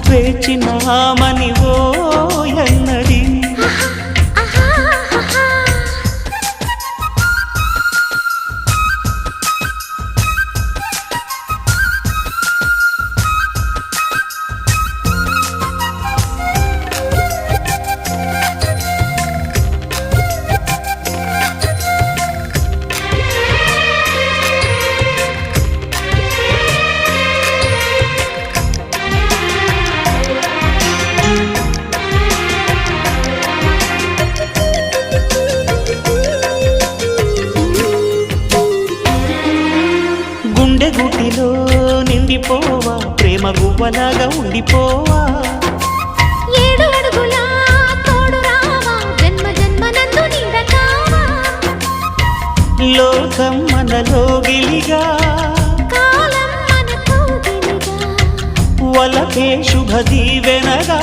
వేచినామని ఓ ఎన్నడి గుండెగుటిలో నిండిపోవా ప్రేమ గువ్వలాగా ఉండిపోవా 7 అడుగుల తోడు రావా జన్మ జన్మనందు నీడకావా లోకం మనలో గిలిగా కాలం మన కోగిలిగా వలకే శుభ దీవెనగా